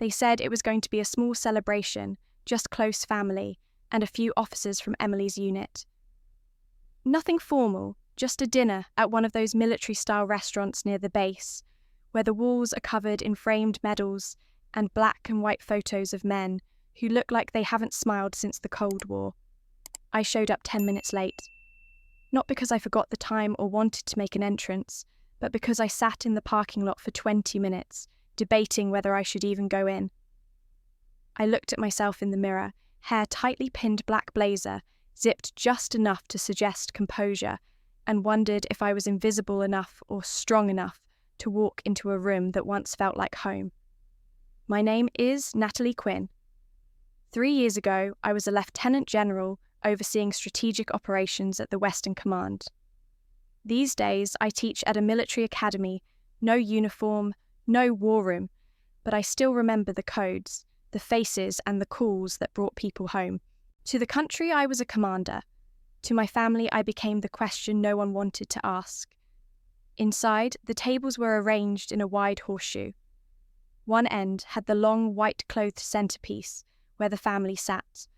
They said it was going to be a small celebration, just close family, and a few officers from Emily's unit. Nothing formal, just a dinner at one of those military-style restaurants near the base, where the walls are covered in framed medals and black and white photos of men who look like they haven't smiled since the Cold War. I showed up 10 minutes late. Not because I forgot the time or wanted to make an entrance, but because I sat in the parking lot for 20 minutes, debating whether I should even go in. I looked at myself in the mirror, hair tightly pinned black blazer, zipped just enough to suggest composure, and wondered if I was invisible enough or strong enough to walk into a room that once felt like home. My name is Natalie Quinn. 3 years ago, I was a lieutenant general overseeing strategic operations at the Western Command. These days, I teach at a military academy, no uniform, no war room, but I still remember the codes, the faces and the calls that brought people home. To the country, I was a commander. To my family, I became the question no one wanted to ask. Inside, the tables were arranged in a wide horseshoe. One end had the long, white-clothed centerpiece where the family sat.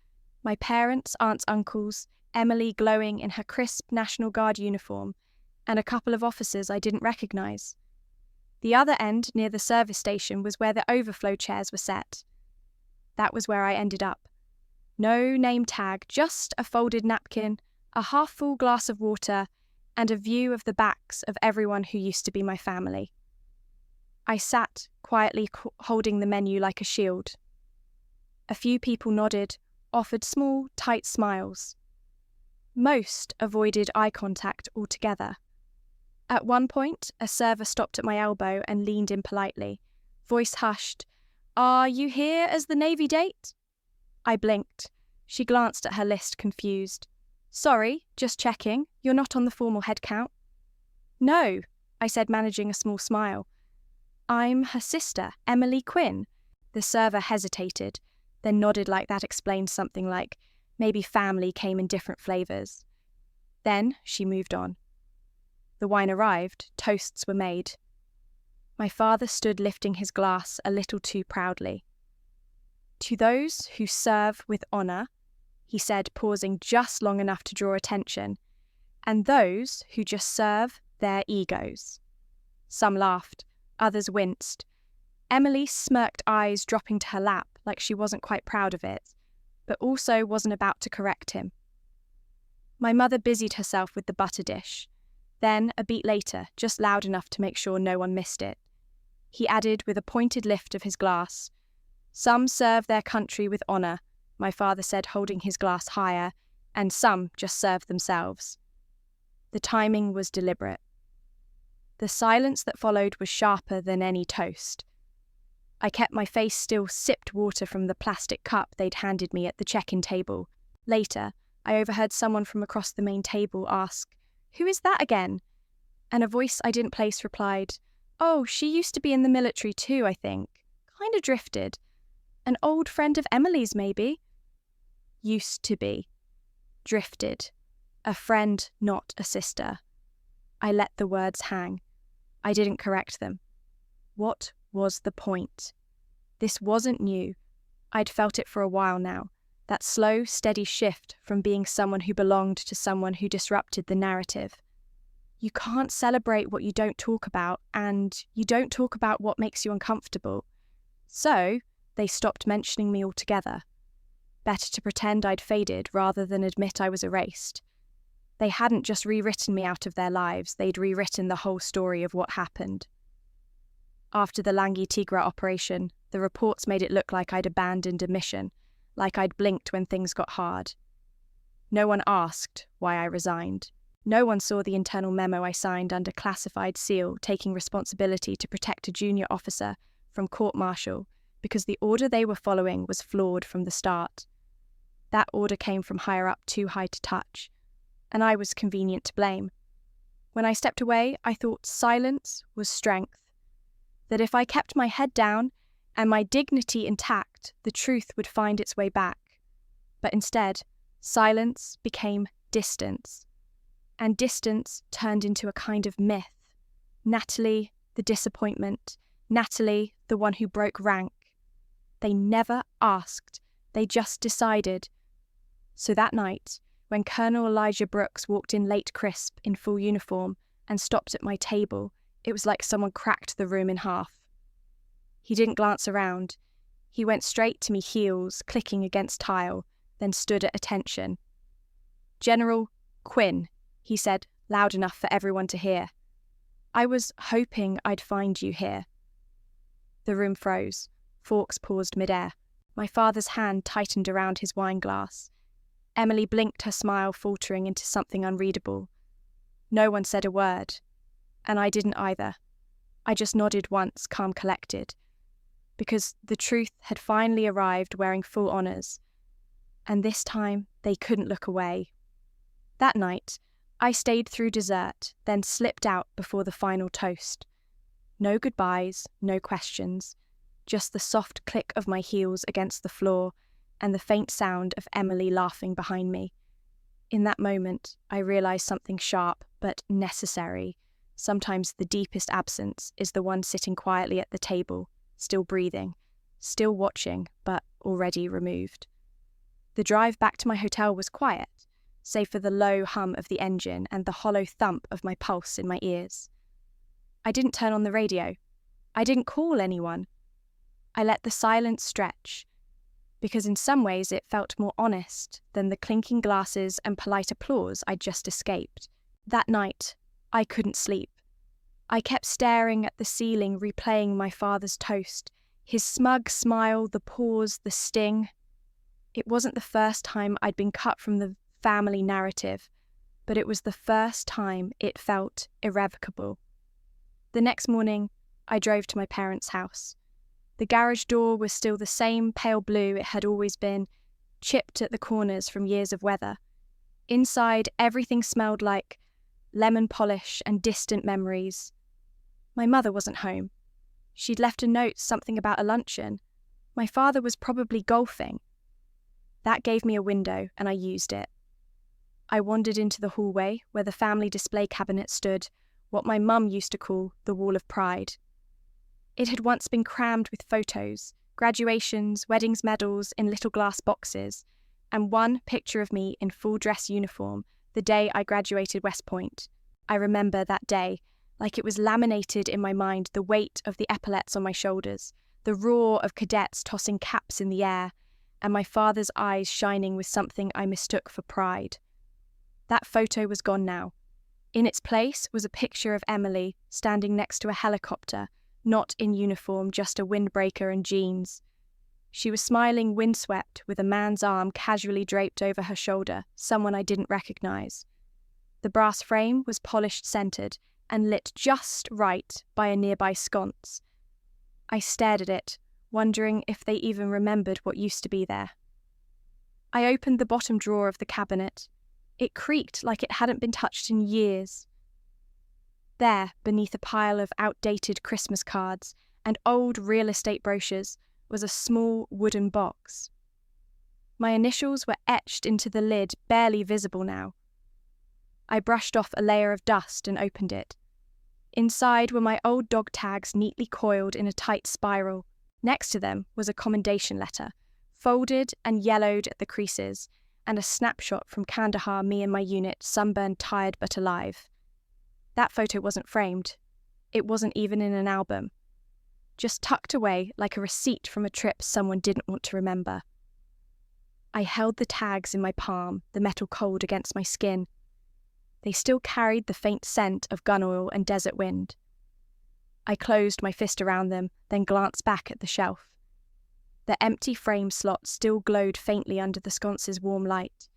My parents, aunts, uncles, Emily glowing in her crisp National Guard uniform, and a couple of officers I didn't recognize. The other end, near the service station, was where the overflow chairs were set. That was where I ended up. No name tag, just a folded napkin, a half-full glass of water, and a view of the backs of everyone who used to be my family. I sat, quietly holding the menu like a shield. A few people nodded, offered small, tight smiles. Most avoided eye contact altogether. At one point, a server stopped at my elbow and leaned in politely, voice hushed. "Are you here as the Navy date?" I blinked. She glanced at her list, confused. "Sorry, just checking. You're not on the formal head count." "No," I said, managing a small smile. "I'm her sister, Emily Quinn." The server hesitated, then nodded like that explained something, like maybe family came in different flavours. Then she moved on. The wine arrived, toasts were made. My father stood lifting his glass a little too proudly. "To those who serve with honour," he said, pausing just long enough to draw attention, "and those who just serve their egos." Some laughed, others winced. Emily smirked, eyes dropping to her lap like she wasn't quite proud of it, but also wasn't about to correct him. My mother busied herself with the butter dish. Then, a beat later, just loud enough to make sure no one missed it, he added with a pointed lift of his glass, "Some serve their country with honour," my father said, holding his glass higher, "and some just serve themselves." The timing was deliberate. The silence that followed was sharper than any toast. I kept my face still, sipped water from the plastic cup they'd handed me at the check-in table. Later, I overheard someone from across the main table ask, "Who is that again?" And a voice I didn't place replied, "Oh, she used to be in the military too, I think. Kinda drifted. An old friend of Emily's, maybe." Used to be. Drifted. A friend, not a sister. I let the words hang. I didn't correct them. What was the point? This wasn't new. I'd felt it for a while now. That slow, steady shift from being someone who belonged to someone who disrupted the narrative. You can't celebrate what you don't talk about, and you don't talk about what makes you uncomfortable. So, they stopped mentioning me altogether. Better to pretend I'd faded rather than admit I was erased. They hadn't just rewritten me out of their lives, they'd rewritten the whole story of what happened. After the Langi Tigra operation, the reports made it look like I'd abandoned a mission, like I'd blinked when things got hard. No one asked why I resigned. No one saw the internal memo I signed under classified seal taking responsibility to protect a junior officer from court-martial because the order they were following was flawed from the start. That order came from higher up, too high to touch, and I was convenient to blame. When I stepped away, I thought silence was strength, that if I kept my head down and my dignity intact, the truth would find its way back. But instead, silence became distance, and distance turned into a kind of myth. Natalie, the disappointment. Natalie, the one who broke rank. They never asked. They just decided. So that night, when Colonel Elijah Brooks walked in late crisp in full uniform and stopped at my table, it was like someone cracked the room in half. He didn't glance around. He went straight to me, heels clicking against tile, then stood at attention. "General Quinn," he said, loud enough for everyone to hear. "I was hoping I'd find you here." The room froze. Forks paused midair. My father's hand tightened around his wine glass. Emily blinked, her smile faltering into something unreadable. No one said a word, and I didn't either. I just nodded once, calm, collected, because the truth had finally arrived wearing full honours, and this time they couldn't look away. That night, I stayed through dessert, then slipped out before the final toast. No goodbyes, no questions, just the soft click of my heels against the floor and the faint sound of Emily laughing behind me. In that moment, I realised something sharp but necessary. Sometimes the deepest absence is the one sitting quietly at the table, still breathing, still watching, but already removed. The drive back to my hotel was quiet, save for the low hum of the engine and the hollow thump of my pulse in my ears. I didn't turn on the radio. I didn't call anyone. I let the silence stretch, because in some ways it felt more honest than the clinking glasses and polite applause I'd just escaped. That night, I couldn't sleep. I kept staring at the ceiling, replaying my father's toast, his smug smile, the pause, the sting. It wasn't the first time I'd been cut from the family narrative, but it was the first time it felt irrevocable. The next morning, I drove to my parents' house. The garage door was still the same pale blue it had always been, chipped at the corners from years of weather. Inside, everything smelled like lemon polish and distant memories. My mother wasn't home. She'd left a note, something about a luncheon. My father was probably golfing. That gave me a window, and I used it. I wandered into the hallway where the family display cabinet stood, what my mum used to call the Wall of Pride. It had once been crammed with photos, graduations, weddings, medals in little glass boxes, and one picture of me in full dress uniform the day I graduated West Point. I remember that day, like it was laminated in my mind, the weight of the epaulets on my shoulders, the roar of cadets tossing caps in the air, and my father's eyes shining with something I mistook for pride. That photo was gone now. In its place was a picture of Emily standing next to a helicopter, not in uniform, just a windbreaker and jeans. She was smiling windswept with a man's arm casually draped over her shoulder, someone I didn't recognise. The brass frame was polished centred and lit just right by a nearby sconce. I stared at it, wondering if they even remembered what used to be there. I opened the bottom drawer of the cabinet. It creaked like it hadn't been touched in years. There, beneath a pile of outdated Christmas cards and old real estate brochures, was a small wooden box. My initials were etched into the lid, barely visible now. I brushed off a layer of dust and opened it. Inside were my old dog tags neatly coiled in a tight spiral. Next to them was a commendation letter, folded and yellowed at the creases, and a snapshot from Kandahar, me and my unit, sunburned, tired but alive. That photo wasn't framed. It wasn't even in an album. Just tucked away like a receipt from a trip someone didn't want to remember. I held the tags in my palm, the metal cold against my skin. They still carried the faint scent of gun oil and desert wind. I closed my fist around them, then glanced back at the shelf. The empty frame slot still glowed faintly under the sconce's warm light.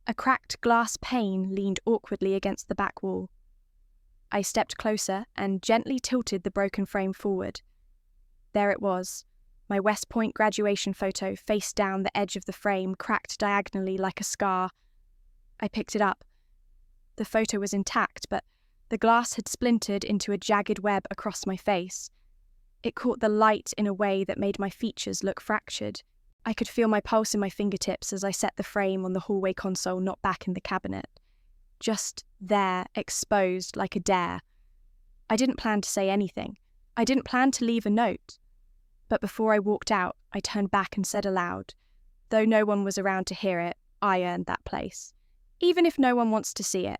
A cracked glass pane leaned awkwardly against the back wall. I stepped closer and gently tilted the broken frame forward. There it was, my West Point graduation photo face down, the edge of the frame cracked diagonally like a scar. I picked it up. The photo was intact, but the glass had splintered into a jagged web across my face. It caught the light in a way that made my features look fractured. I could feel my pulse in my fingertips as I set the frame on the hallway console, not back in the cabinet. Just there, exposed like a dare. I didn't plan to say anything. I didn't plan to leave a note. But before I walked out, I turned back and said aloud, though no one was around to hear it, I earned that place, even if no one wants to see it.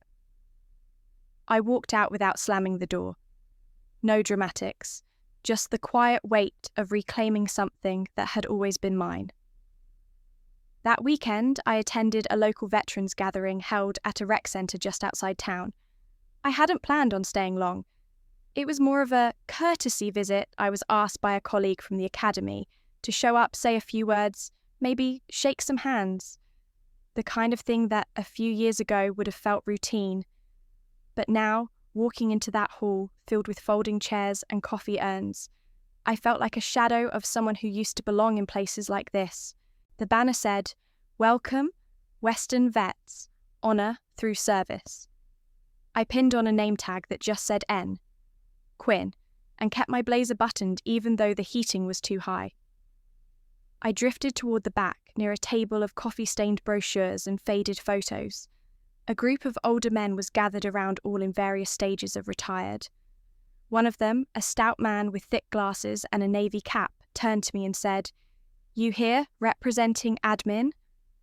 I walked out without slamming the door. No dramatics, just the quiet weight of reclaiming something that had always been mine. That weekend, I attended a local veterans gathering held at a rec centre just outside town. I hadn't planned on staying long. It was more of a courtesy visit. I was asked by a colleague from the academy to show up, say a few words, maybe shake some hands. The kind of thing that a few years ago would have felt routine. But now, walking into that hall filled with folding chairs and coffee urns, I felt like a shadow of someone who used to belong in places like this. The banner said, "Welcome, Western Vets, Honour through Service." I pinned on a name tag that just said N, Quinn, and kept my blazer buttoned even though the heating was too high. I drifted toward the back, near a table of coffee-stained brochures and faded photos. A group of older men was gathered around, all in various stages of retired. One of them, a stout man with thick glasses and a navy cap, turned to me and said, "You here, representing admin?"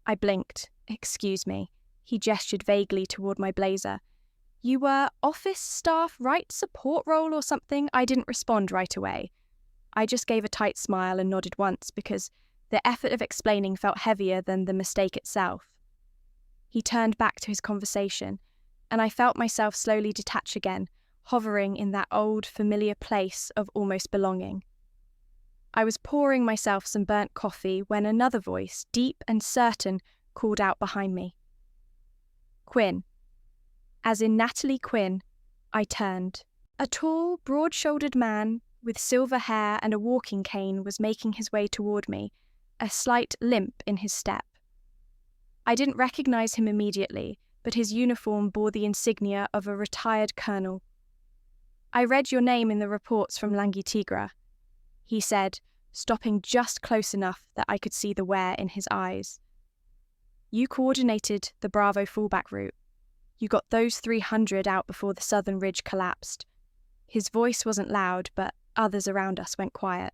I blinked. "Excuse me." He gestured vaguely toward my blazer. "You were office staff, right? Support role or something?" I didn't respond right away. I just gave a tight smile and nodded once because the effort of explaining felt heavier than the mistake itself. He turned back to his conversation, and I felt myself slowly detach again, hovering in that old, familiar place of almost belonging. I was pouring myself some burnt coffee when another voice, deep and certain, called out behind me. "Quinn." As in Natalie Quinn, I turned. A tall, broad-shouldered man with silver hair and a walking cane was making his way toward me, a slight limp in his step. I didn't recognize him immediately, but his uniform bore the insignia of a retired colonel. "I read your name in the reports from Langi Tigra," he said, stopping just close enough that I could see the wear in his eyes. "You coordinated the Bravo fallback route. You got those 300 out before the southern ridge collapsed." His voice wasn't loud, but others around us went quiet.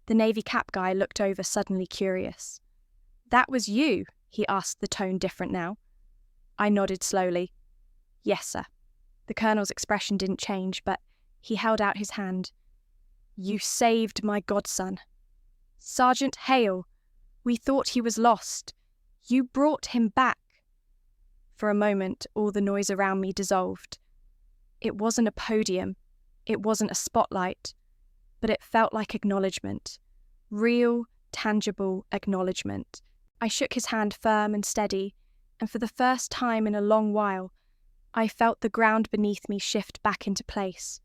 The navy cap guy looked over, suddenly curious. "That was you?" he asked, the tone different now. I nodded slowly. "Yes, sir." The colonel's expression didn't change, but he held out his hand. "You saved my godson. Sergeant Hale, we thought he was lost. You brought him back." For a moment, all the noise around me dissolved. It wasn't a podium, it wasn't a spotlight, but it felt like acknowledgement. Real, tangible acknowledgement. I shook his hand firm and steady, and for the first time in a long while, I felt the ground beneath me shift back into place.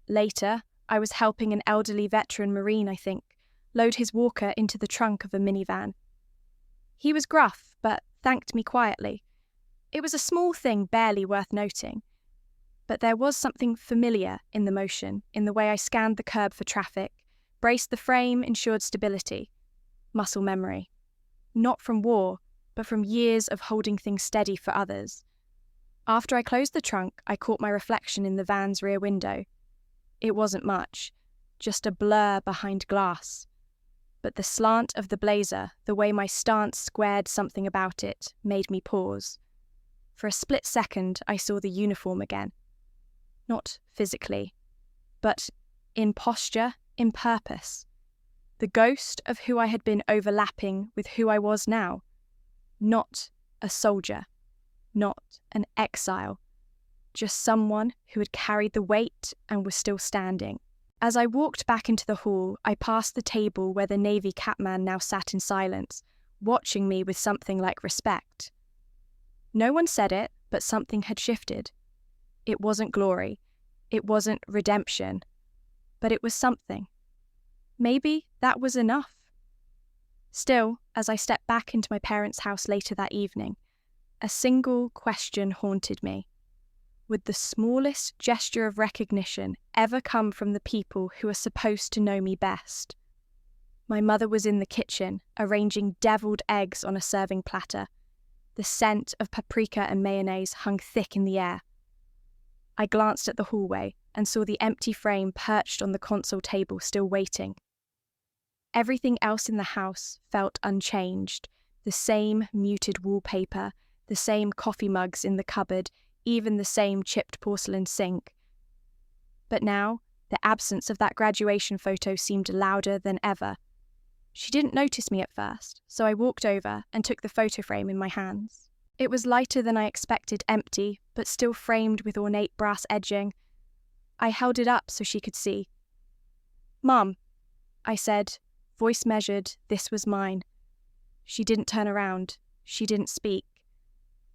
Later, I was helping an elderly veteran Marine, I think, load his walker into the trunk of a minivan. He was gruff, but thanked me quietly. It was a small thing barely worth noting, but there was something familiar in the motion, in the way I scanned the curb for traffic, braced the frame, ensured stability. Muscle memory. Not from war, but from years of holding things steady for others. After I closed the trunk, I caught my reflection in the van's rear window. It wasn't much, just a blur behind glass. But the slant of the blazer, the way my stance squared something about it, made me pause. For a split second, I saw the uniform again. Not physically, but in posture, in purpose. The ghost of who I had been overlapping with who I was now. Not a soldier, not an exile, just someone who had carried the weight and was still standing. As I walked back into the hall, I passed the table where the Navy capman now sat in silence, watching me with something like respect. No one said it, but something had shifted. It wasn't glory, it wasn't redemption, but it was something. Maybe that was enough. Still, as I stepped back into my parents' house later that evening, a single question haunted me. Would the smallest gesture of recognition ever come from the people who are supposed to know me best? My mother was in the kitchen, arranging deviled eggs on a serving platter. The scent of paprika and mayonnaise hung thick in the air. I glanced at the hallway and saw the empty frame perched on the console table, still waiting. Everything else in the house felt unchanged. The same muted wallpaper, the same coffee mugs in the cupboard, even the same chipped porcelain sink. But now, the absence of that graduation photo seemed louder than ever. She didn't notice me at first, so I walked over and took the photo frame in my hands. It was lighter than I expected, empty, but still framed with ornate brass edging. I held it up so she could see. "Mum," I said, voice measured, this was mine. She didn't turn around. She didn't speak.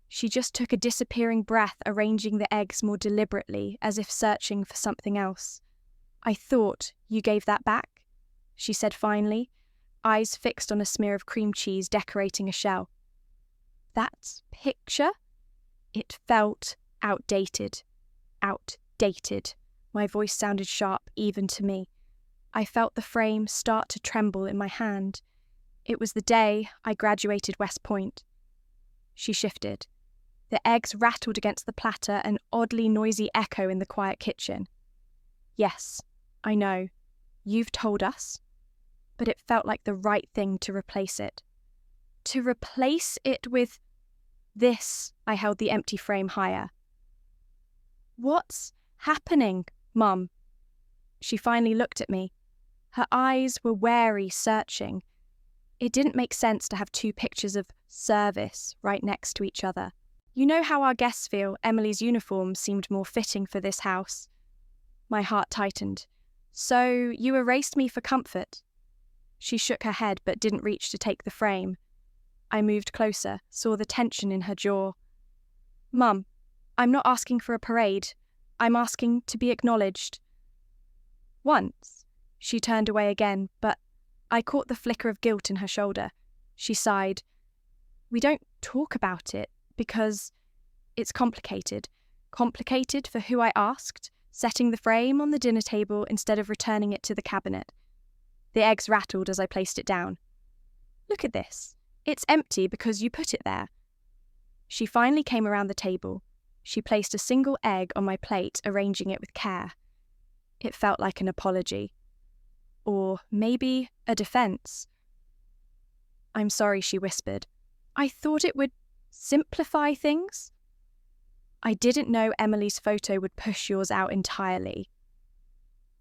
She just took a disappearing breath, arranging the eggs more deliberately, as if searching for something else. "I thought you gave that back," she said finally, eyes fixed on a smear of cream cheese decorating a shell. That picture? It felt outdated. Outdated. My voice sounded sharp even to me. I felt the frame start to tremble in my hand. It was the day I graduated West Point. She shifted. The eggs rattled against the platter, an oddly noisy echo in the quiet kitchen. "Yes, I know. You've told us." But it felt like the right thing to replace it. To replace it with this. I held the empty frame higher. "What's happening, Mum?" She finally looked at me. Her eyes were wary, searching. It didn't make sense to have two pictures of service right next to each other. "You know how our guests feel. Emily's uniform seemed more fitting for this house." My heart tightened. "So you erased me for comfort?" She shook her head but didn't reach to take the frame. I moved closer, saw the tension in her jaw. "Mum, I'm not asking for a parade. I'm asking to be acknowledged." Once, she turned away again, but I caught the flicker of guilt in her shoulder. She sighed. "We don't talk about it because it's complicated. Complicated for who I asked, setting the frame on the dinner table instead of returning it to the cabinet." The eggs rattled as I placed it down. "Look at this. It's empty because you put it there." She finally came around the table. She placed a single egg on my plate, arranging it with care. It felt like an apology. Or maybe a defense. "I'm sorry," she whispered. "I thought it would simplify things." "I didn't know Emily's photo would push yours out entirely."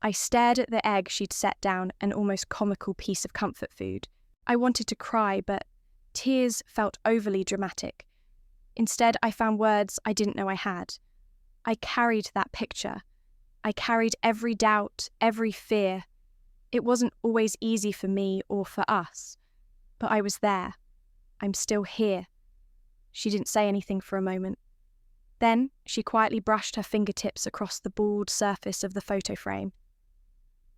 I stared at the egg she'd set down, an almost comical piece of comfort food. I wanted to cry, but tears felt overly dramatic. Instead, I found words I didn't know I had. I carried that picture. I carried every doubt, every fear. It wasn't always easy for me or for us, but I was there. I'm still here. She didn't say anything for a moment. Then she quietly brushed her fingertips across the bald surface of the photo frame.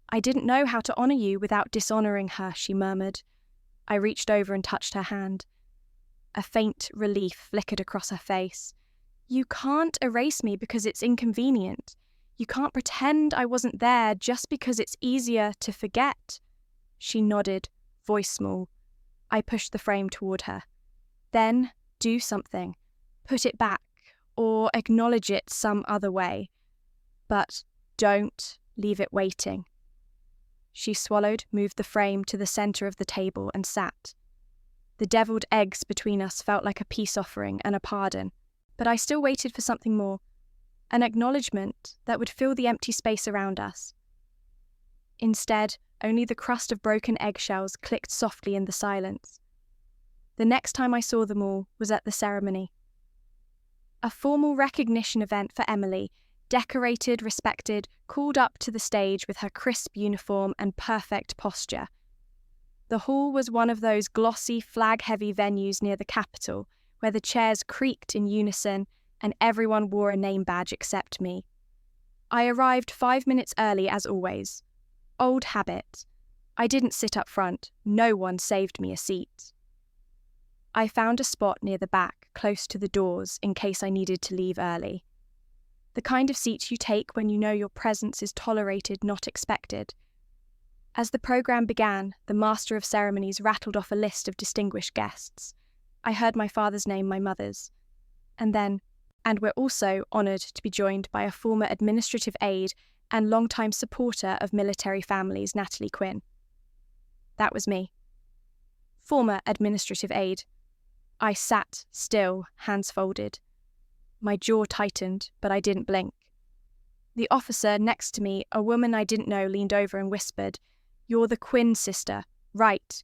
"I didn't know how to honour you without dishonouring her," she murmured. I reached over and touched her hand. A faint relief flickered across her face. "You can't erase me because it's inconvenient. You can't pretend I wasn't there just because it's easier to forget." She nodded, voice small. I pushed the frame toward her. "Then do something. Put it back, or acknowledge it some other way. But don't leave it waiting." She swallowed, moved the frame to the centre of the table and sat. The devilled eggs between us felt like a peace offering and a pardon, but I still waited for something more, an acknowledgement that would fill the empty space around us. Instead, only the crust of broken eggshells clicked softly in the silence. The next time I saw them all was at the ceremony. A formal recognition event for Emily, decorated, respected, called up to the stage with her crisp uniform and perfect posture. The hall was one of those glossy, flag-heavy venues near the Capitol, where the chairs creaked in unison and everyone wore a name badge except me. I arrived 5 minutes early as always. Old habit. I didn't sit up front. No one saved me a seat. I found a spot near the back, close to the doors, in case I needed to leave early. The kind of seat you take when you know your presence is tolerated, not expected. As the program began, the master of ceremonies rattled off a list of distinguished guests. I heard my father's name, my mother's. And we're also honoured to be joined by a former administrative aide and longtime supporter of military families, Natalie Quinn. That was me. Former administrative aide. I sat still, hands folded. My jaw tightened, but I didn't blink. The officer next to me, a woman I didn't know, leaned over and whispered, "You're the Quinn sister, right?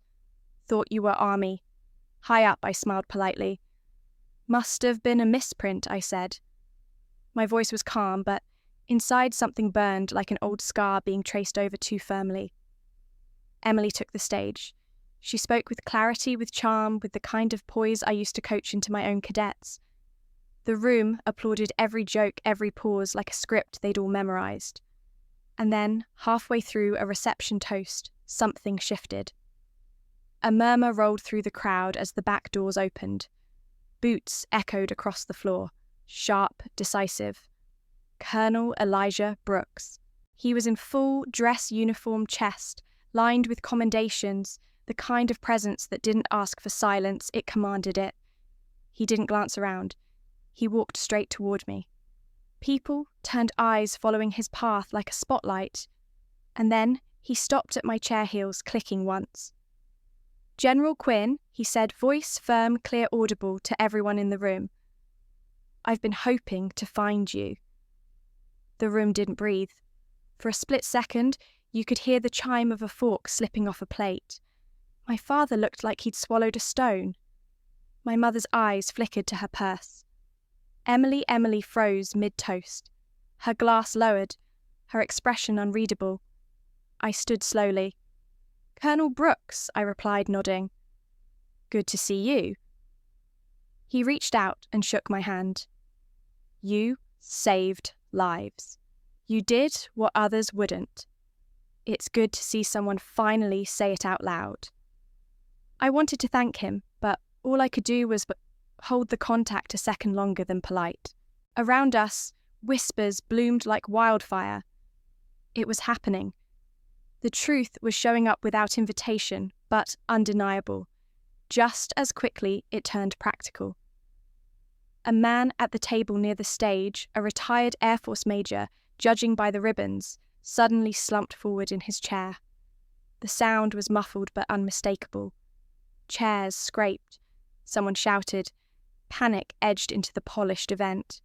Thought you were Army." High up, I smiled politely. "Must have been a misprint," I said. My voice was calm, but inside something burned like an old scar being traced over too firmly. Emily took the stage. She spoke with clarity, with charm, with the kind of poise I used to coach into my own cadets. The room applauded every joke, every pause, like a script they'd all memorized. And then, halfway through a reception toast, something shifted. A murmur rolled through the crowd as the back doors opened. Boots echoed across the floor, sharp, decisive. Colonel Elijah Brooks. He was in full dress uniform chest, lined with commendations, the kind of presence that didn't ask for silence, it commanded it. He didn't glance around. He walked straight toward me. People turned eyes following his path like a spotlight, and then he stopped at my chair heels, clicking once. "General Quinn," he said, voice firm, clear, audible to everyone in the room. "I've been hoping to find you." The room didn't breathe. For a split second, you could hear the chime of a fork slipping off a plate. My father looked like he'd swallowed a stone. My mother's eyes flickered to her purse. Emily froze mid-toast. Her glass lowered, her expression unreadable. I stood slowly. "Colonel Brooks," I replied, nodding. "Good to see you." He reached out and shook my hand. "You saved lives. You did what others wouldn't. It's good to see someone finally say it out loud." I wanted to thank him, but all I could do was hold the contact a second longer than polite. Around us, whispers bloomed like wildfire. It was happening. The truth was showing up without invitation, but undeniable. Just as quickly, it turned practical. A man at the table near the stage, a retired Air Force major, judging by the ribbons, suddenly slumped forward in his chair. The sound was muffled but unmistakable. Chairs scraped. Someone shouted. Panic edged into the polished event.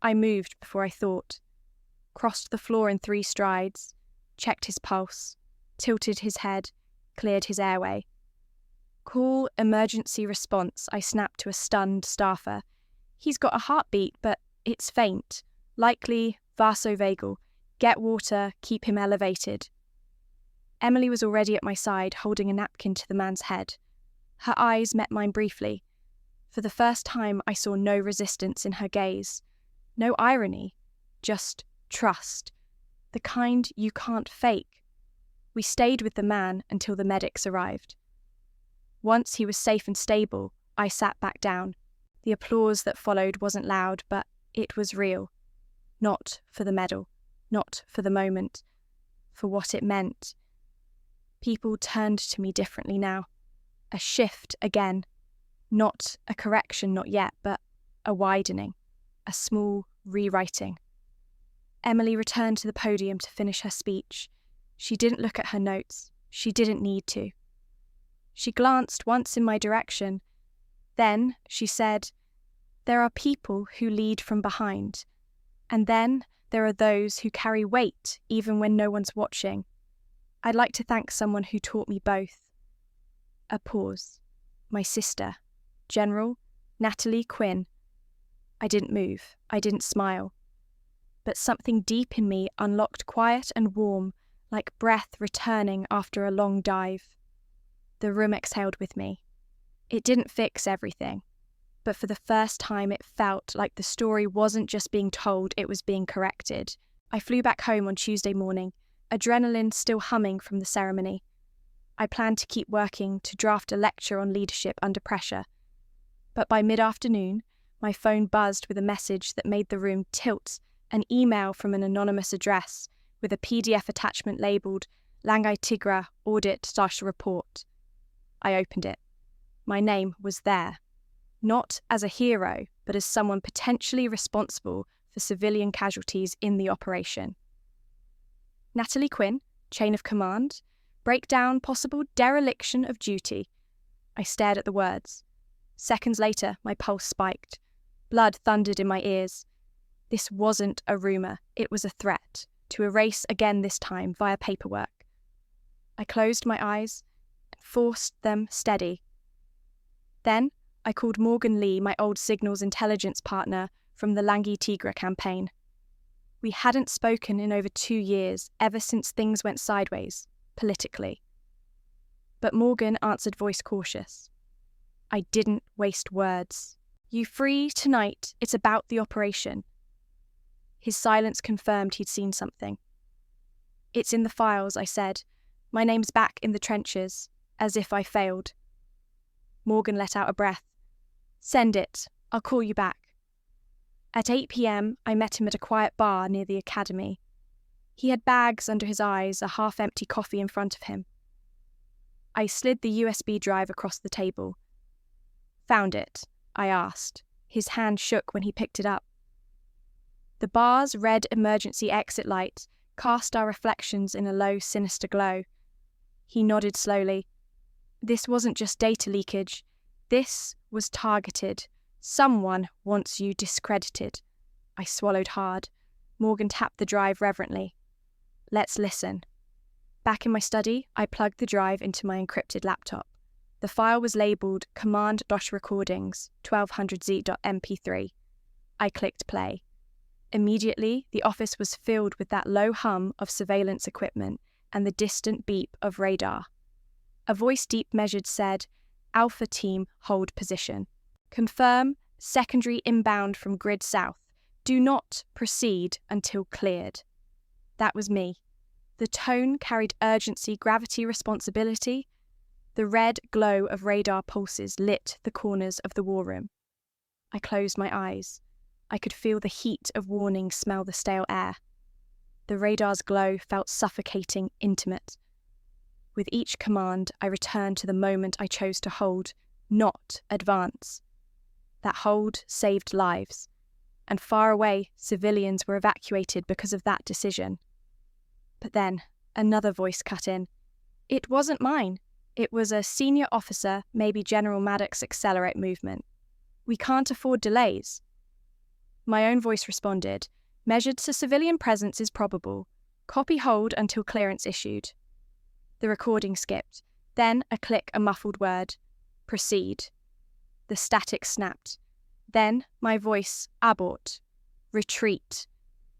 I moved before I thought. Crossed the floor in 3 strides, checked his pulse, tilted his head, cleared his airway. "Call emergency response," I snapped to a stunned staffer. "He's got a heartbeat, but it's faint. Likely vasovagal. Get water, keep him elevated." Emily was already at my side, holding a napkin to the man's head. Her eyes met mine briefly. For the first time, I saw no resistance in her gaze. No irony, just trust. The kind you can't fake. We stayed with the man until the medics arrived. Once he was safe and stable, I sat back down. The applause that followed wasn't loud, but it was real. Not for the medal, not for the moment, for what it meant. People turned to me differently now. A shift again. Not a correction, not yet, but a widening, a small rewriting. Emily returned to the podium to finish her speech. She didn't look at her notes. She didn't need to. She glanced once in my direction. Then she said, "There are people who lead from behind. And then there are those who carry weight even when no one's watching. I'd like to thank someone who taught me both." A pause. My sister, General Natalie Quinn. I didn't move. I didn't smile. But something deep in me unlocked quiet and warm, like breath returning after a long dive. The room exhaled with me. It didn't fix everything, but for the first time it felt like the story wasn't just being told, it was being corrected. I flew back home on Tuesday morning, adrenaline still humming from the ceremony. I planned to keep working to draft a lecture on leadership under pressure. But by mid-afternoon, my phone buzzed with a message that made the room tilt, an email from an anonymous address with a PDF attachment labelled Langai Tigra Audit/Report. I opened it. My name was there. Not as a hero, but as someone potentially responsible for civilian casualties in the operation. Natalie Quinn, chain of command, Break down possible dereliction of duty. I stared at the words. Seconds later, my pulse spiked. Blood thundered in my ears. This wasn't a rumour, it was a threat, to erase again this time via paperwork. I closed my eyes and forced them steady. Then I called Morgan Lee, my old signals intelligence partner from the Langi Tigra campaign. We hadn't spoken in over 2 years, ever since things went sideways, politically. But Morgan answered voice cautious. I didn't waste words. You free tonight, it's about the operation. His silence confirmed he'd seen something. It's in the files, I said. My name's back in the trenches, as if I failed. Morgan let out a breath. Send it, I'll call you back. At 8 p.m, I met him at a quiet bar near the academy. He had bags under his eyes, a half-empty coffee in front of him. I slid the USB drive across the table. Found it, I asked. His hand shook when he picked it up. The bar's red emergency exit light cast our reflections in a low, sinister glow. He nodded slowly. This wasn't just data leakage. This was targeted. Someone wants you discredited. I swallowed hard. Morgan tapped the drive reverently. Let's listen. Back in my study, I plugged the drive into my encrypted laptop. The file was labelled command.recordings 1200z.mp3. I clicked play. Immediately, the office was filled with that low hum of surveillance equipment and the distant beep of radar. A voice deep measured said, Alpha team, hold position. Confirm, secondary inbound from grid south. Do not proceed until cleared. That was me. The tone carried urgency, gravity, responsibility. The red glow of radar pulses lit the corners of the war room. I closed my eyes. I could feel the heat of warning, smell the stale air. The radar's glow felt suffocating, intimate. With each command, I returned to the moment I chose to hold, not advance. That hold saved lives, and far away, civilians were evacuated because of that decision. But then, another voice cut in. It wasn't mine. It was a senior officer, maybe General Maddox accelerate movement. We can't afford delays. My own voice responded. Measured to civilian presence is probable. Copy hold until clearance issued. The recording skipped. Then a click, a muffled word. Proceed. The static snapped. Then my voice, abort. Retreat.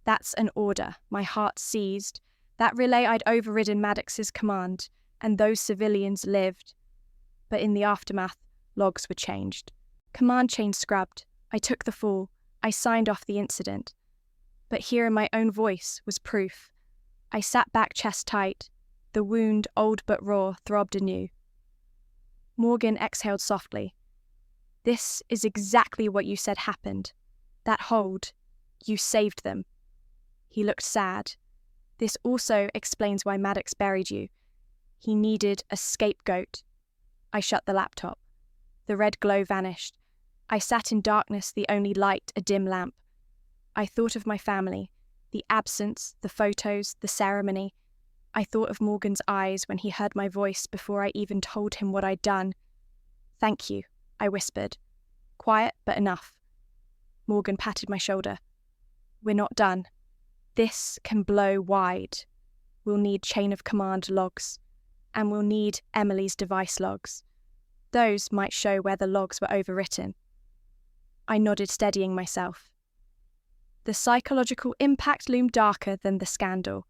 That's an order. My heart seized. That relay I'd overridden Maddox's command, and those civilians lived. But in the aftermath, logs were changed. Command chain scrubbed. I took the fall. I signed off the incident. But here in my own voice was proof. I sat back chest tight. The wound, old but raw, throbbed anew. Morgan exhaled softly. This is exactly what you said happened. That hold. You saved them. He looked sad. This also explains why Maddox buried you. He needed a scapegoat. I shut the laptop. The red glow vanished. I sat in darkness, the only light a dim lamp. I thought of my family, the absence, the photos, the ceremony. I thought of Morgan's eyes when he heard my voice before I even told him what I'd done. Thank you, I whispered. Quiet, but enough. Morgan patted my shoulder. We're not done. This can blow wide. We'll need chain of command logs. And we'll need Emily's device logs. Those might show where the logs were overwritten. I nodded, steadying myself. The psychological impact loomed darker than the scandal,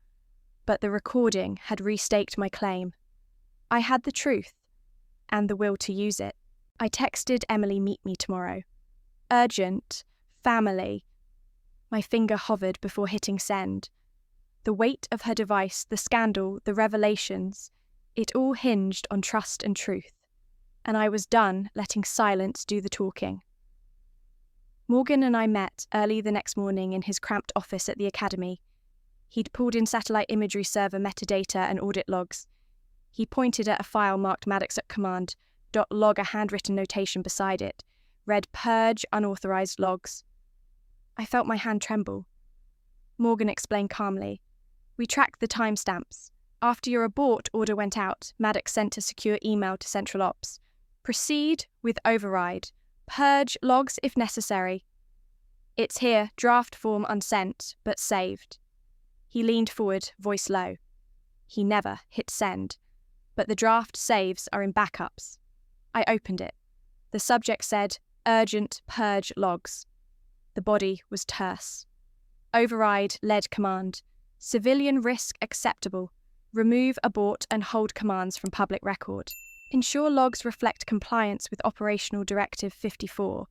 but the recording had restaked my claim. I had the truth, and the will to use it. I texted Emily, meet me tomorrow. Urgent, family. My finger hovered before hitting send. The weight of her device, the scandal, the revelations, it all hinged on trust and truth, and I was done letting silence do the talking. Morgan and I met early the next morning in his cramped office at the academy. He'd pulled in satellite imagery server metadata and audit logs. He pointed at a file marked Maddox at command, .log, a handwritten notation beside it, read purge unauthorized logs. I felt my hand tremble. Morgan explained calmly. We tracked the timestamps. After your abort order went out, Maddox sent a secure email to Central Ops. Proceed with override. Purge logs if necessary. It's here, draft form unsent, but saved. He leaned forward, voice low. He never hit send, but the draft saves are in backups. I opened it. The subject said, urgent purge logs. The body was terse. Override lead command. Civilian risk acceptable. Remove, abort, and hold commands from public record. Ensure logs reflect compliance with Operational Directive 54.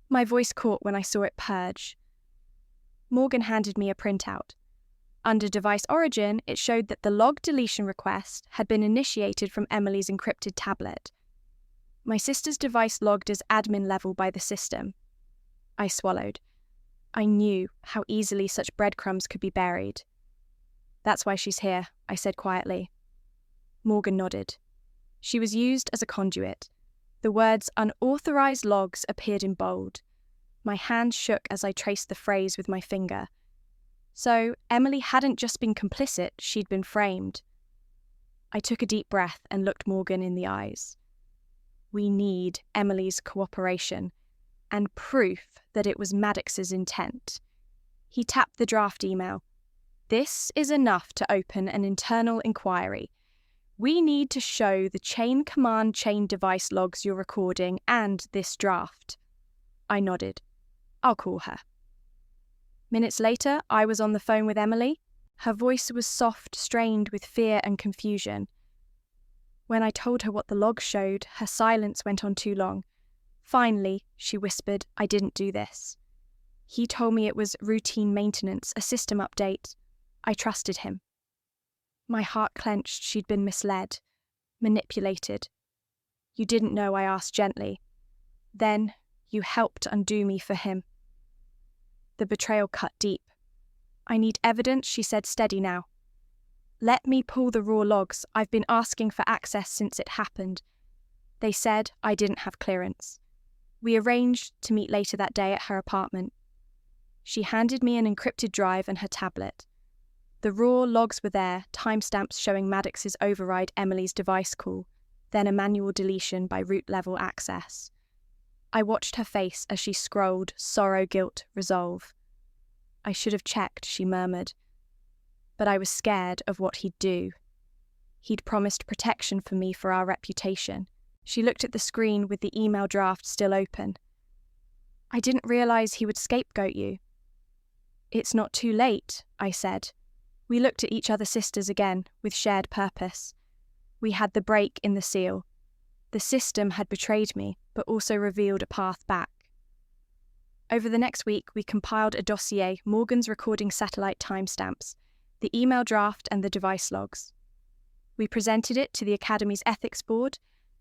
My voice caught when I saw it purge. Morgan handed me a printout. Under device origin, it showed that the log deletion request had been initiated from Emily's encrypted tablet. My sister's device logged as admin level by the system. I swallowed. I knew how easily such breadcrumbs could be buried. That's why she's here, I said quietly. Morgan nodded. She was used as a conduit. The words unauthorized logs appeared in bold. My hand shook as I traced the phrase with my finger. So Emily hadn't just been complicit, she'd been framed. I took a deep breath and looked Morgan in the eyes. We need Emily's cooperation and proof that it was Maddox's intent. He tapped the draft email. This is enough to open an internal inquiry. We need to show the chain command chain device logs you're recording and this draft. I nodded. I'll call her. Minutes later, I was on the phone with Emily. Her voice was soft, strained with fear and confusion. When I told her what the log showed, her silence went on too long. Finally, she whispered, I didn't do this. He told me it was routine maintenance, a system update. I trusted him. My heart clenched. She'd been misled, manipulated. You didn't know, I asked gently. Then you helped undo me for him. The betrayal cut deep. I need evidence, she said, steady now. Let me pull the raw logs. I've been asking for access since it happened. They said I didn't have clearance. We arranged to meet later that day at her apartment. She handed me an encrypted drive and her tablet. The raw logs were there, timestamps showing Maddox's override Emily's device call, then a manual deletion by root level access. I watched her face as she scrolled, sorrow, guilt, resolve. I should have checked, she murmured. But I was scared of what he'd do. He'd promised protection for me for our reputation. She looked at the screen with the email draft still open. I didn't realize he would scapegoat you. It's not too late, I said. We looked at each other sisters again, with shared purpose. We had the break in the seal. The system had betrayed me, but also revealed a path back. Over the next week, we compiled a dossier, Morgan's recording satellite timestamps, the email draft and the device logs. We presented it to the Academy's ethics board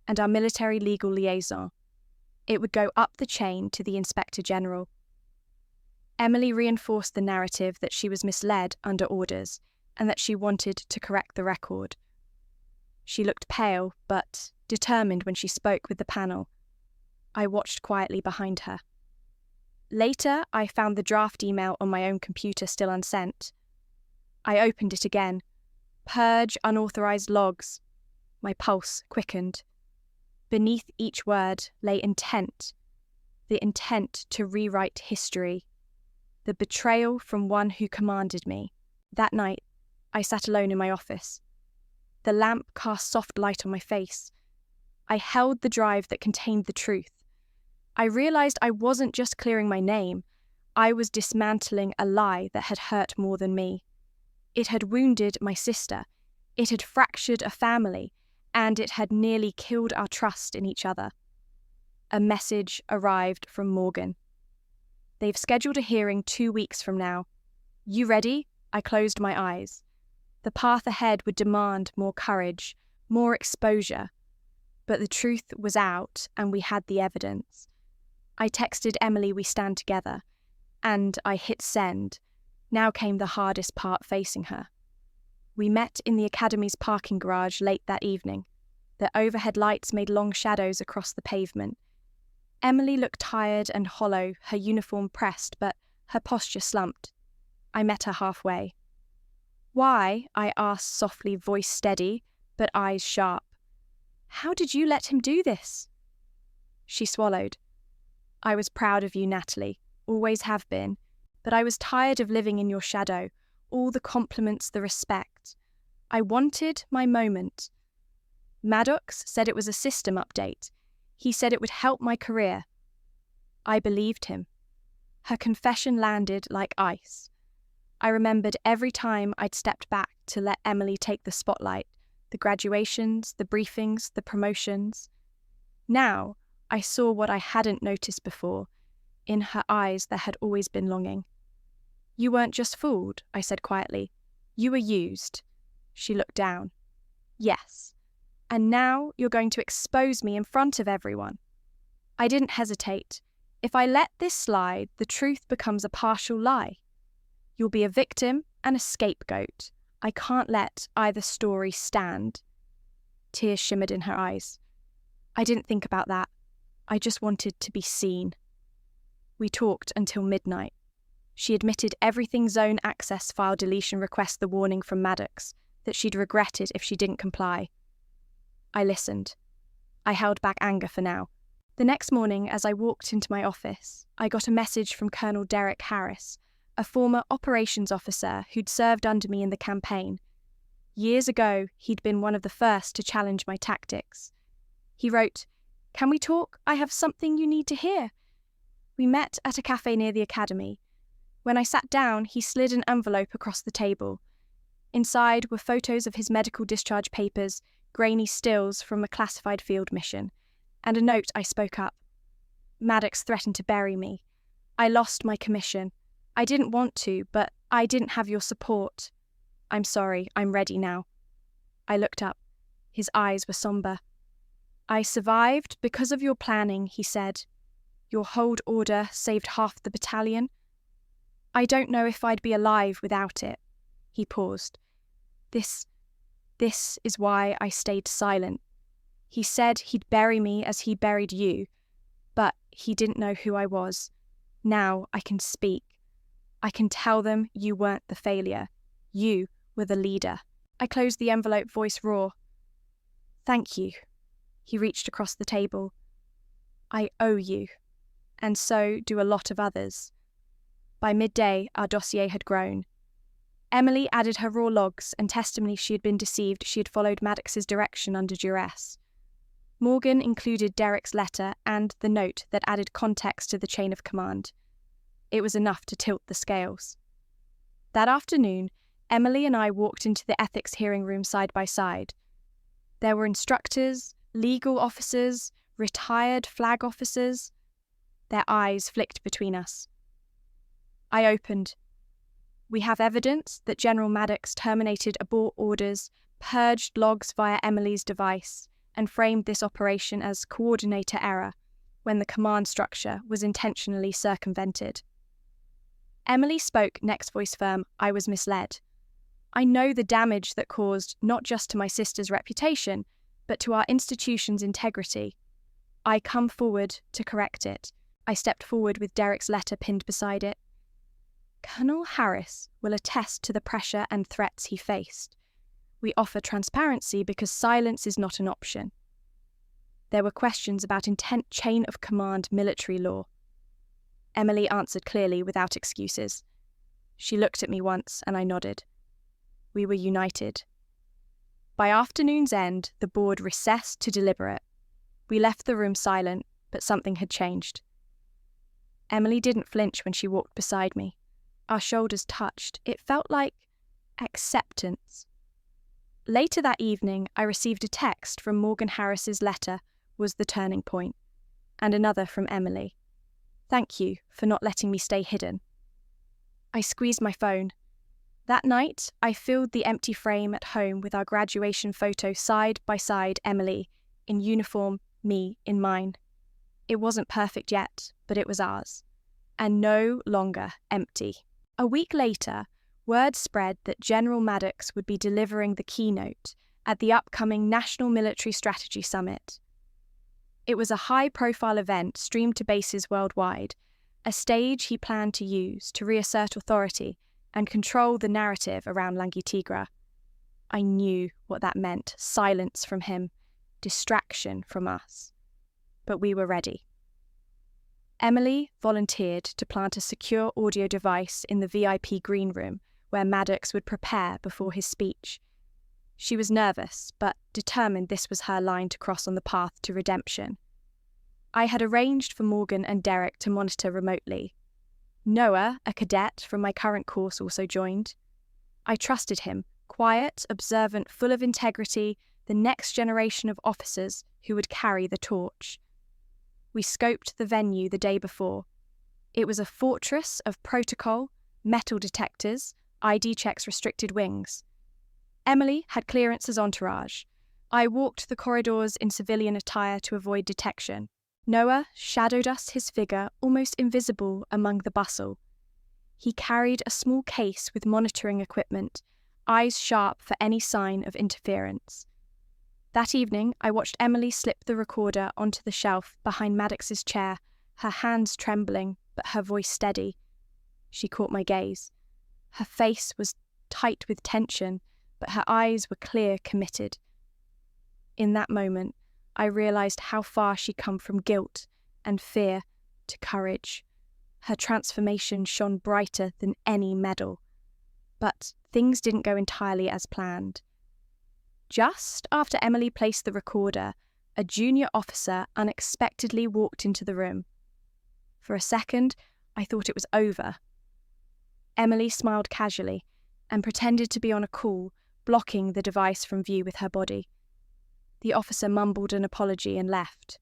and our military legal liaison. It would go up the chain to the Inspector General. Emily reinforced the narrative that she was misled under orders and that she wanted to correct the record. She looked pale, but determined when she spoke with the panel. I watched quietly behind her. Later, I found the draft email on my own computer still unsent. I opened it again. Purge unauthorized logs. My pulse quickened. Beneath each word lay intent. The intent to rewrite history. The betrayal from one who commanded me. That night, I sat alone in my office. The lamp cast soft light on my face. I held the drive that contained the truth. I realized I wasn't just clearing my name. I was dismantling a lie that had hurt more than me. It had wounded my sister. It had fractured a family. And it had nearly killed our trust in each other. A message arrived from Morgan. They've scheduled a hearing 2 weeks from now. You ready? I closed my eyes. The path ahead would demand more courage, more exposure. But the truth was out, and we had the evidence. I texted Emily we stand together, and I hit send. Now came the hardest part facing her. We met in the Academy's parking garage late that evening. The overhead lights made long shadows across the pavement. Emily looked tired and hollow, her uniform pressed, but her posture slumped. I met her halfway. Why? I asked softly, voice steady, but eyes sharp. How did you let him do this? She swallowed. I was proud of you, Natalie, always have been, but I was tired of living in your shadow, all the compliments, the respect. I wanted my moment. Maddox said it was a system update. He said it would help my career. I believed him. Her confession landed like ice. I remembered every time I'd stepped back to let Emily take the spotlight, the graduations, the briefings, the promotions. Now, I saw what I hadn't noticed before. In her eyes there had always been longing. You weren't just fooled, I said quietly. You were used. She looked down. Yes. And now you're going to expose me in front of everyone. I didn't hesitate. If I let this slide, the truth becomes a partial lie. You'll be a victim and a scapegoat. I can't let either story stand. Tears shimmered in her eyes. I didn't think about that. I just wanted to be seen. We talked until midnight. She admitted everything zone access file deletion request the warning from Maddox, that she'd regret it if she didn't comply. I listened. I held back anger for now. The next morning, as I walked into my office, I got a message from Colonel Derek Harris, a former operations officer who'd served under me in the campaign. Years ago, he'd been one of the first to challenge my tactics. He wrote, "Can we talk? I have something you need to hear." We met at a cafe near the academy. When I sat down, he slid an envelope across the table. Inside were photos of his medical discharge papers, grainy stills from a classified field mission, and a note. I spoke up. Maddox threatened to bury me. I lost my commission. I didn't want to, but I didn't have your support. I'm sorry, I'm ready now. I looked up. His eyes were somber. I survived because of your planning, he said. Your hold order saved half the battalion. I don't know if I'd be alive without it. He paused. This is why I stayed silent. He said he'd bury me as he buried you, but he didn't know who I was. Now I can speak. I can tell them you weren't the failure. You were the leader. I closed the envelope, voice raw. Thank you. He reached across the table. I owe you, and so do a lot of others. By midday, our dossier had grown. Emily added her raw logs and testimony she had been deceived she had followed Maddox's direction under duress. Morgan included Derek's letter and the note that added context to the chain of command. It was enough to tilt the scales. That afternoon, Emily and I walked into the ethics hearing room side by side. There were instructors, legal officers, retired flag officers. Their eyes flicked between us. I opened. We have evidence that General Maddox terminated abort orders, purged logs via Emily's device, and framed this operation as coordinator error when the command structure was intentionally circumvented. Emily spoke, next voice firm. I was misled. I know the damage that caused not just to my sister's reputation, but to our institution's integrity. I come forward to correct it. I stepped forward with Derek's letter pinned beside it. Colonel Harris will attest to the pressure and threats he faced. We offer transparency because silence is not an option. There were questions about intent chain of command military law. Emily answered clearly without excuses. She looked at me once and I nodded. We were united. By afternoon's end, the board recessed to deliberate. We left the room silent, but something had changed. Emily didn't flinch when she walked beside me. Our shoulders touched. It felt like acceptance. Later that evening, I received a text from Morgan Harris's letter was the turning point, and another from Emily. Thank you for not letting me stay hidden. I squeezed my phone. That night, I filled the empty frame at home with our graduation photo side by side, Emily in uniform, me in mine. It wasn't perfect yet, but it was ours, and no longer empty. A week later, word spread that General Maddox would be delivering the keynote at the upcoming National Military Strategy Summit. It was a high-profile event streamed to bases worldwide, a stage he planned to use to reassert authority and control the narrative around Langitigra. I knew what that meant: silence from him, distraction from us. But we were ready. Emily volunteered to plant a secure audio device in the VIP green room where Maddox would prepare before his speech. She was nervous, but determined this was her line to cross on the path to redemption. I had arranged for Morgan and Derek to monitor remotely. Noah, a cadet from my current course, also joined. I trusted him, quiet, observant, full of integrity, the next generation of officers who would carry the torch. We scoped the venue the day before. It was a fortress of protocol, metal detectors, ID checks, restricted wings. Emily had clearance as entourage. I walked the corridors in civilian attire to avoid detection. Noah shadowed us, his figure almost invisible among the bustle. He carried a small case with monitoring equipment, eyes sharp for any sign of interference. That evening, I watched Emily slip the recorder onto the shelf behind Maddox's chair, her hands trembling, but her voice steady. She caught my gaze. Her face was tight with tension, but her eyes were clear, committed. In that moment, I realized how far she'd come from guilt and fear to courage. Her transformation shone brighter than any medal. But things didn't go entirely as planned. Just after Emily placed the recorder, a junior officer unexpectedly walked into the room. For a second, I thought it was over. Emily smiled casually and pretended to be on a call, blocking the device from view with her body. The officer mumbled an apology and left.